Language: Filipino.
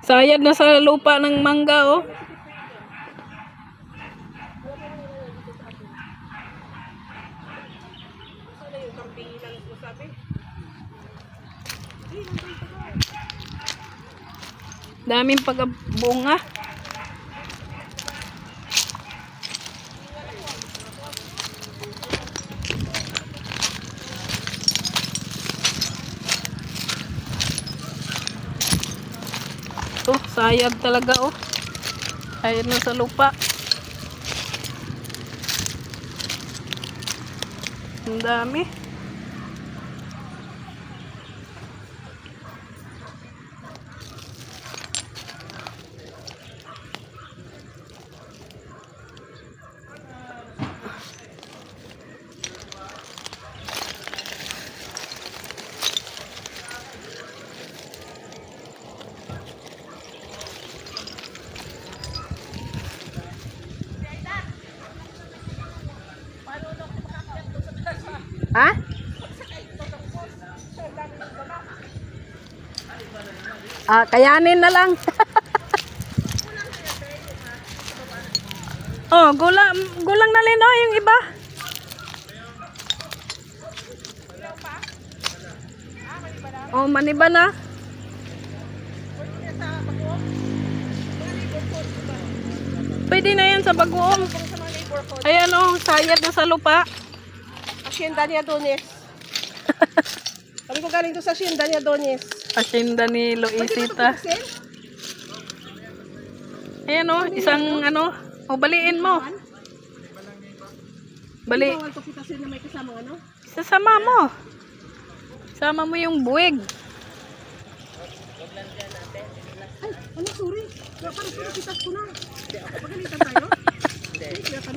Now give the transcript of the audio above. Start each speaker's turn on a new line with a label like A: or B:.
A: Sayad na sa lupa ng mangga, oh. Daming pagabunga. Oh, sayad talaga, oh. Sayad na sa lupa. Ang dami. Ha? Kayanin na lang. Oh, gulang na rin, oh, yung iba. Oh, maniba na. Pwede na yan sa bagoong. Ayan, oh, sayad na sa lupa.
B: Hacienda ni Adonis. Kami ko galing doon sa Hacienda ni Adonis.
A: Hacienda ni Luisita. Ayan, oh, isang ano, o baliin mo. Bali.
B: Bawal to kita na may kasamang ano?
A: Sasama mo. Sama mo yung buwig.
B: Ay, ano, sorry. Parang pinakitas ko na.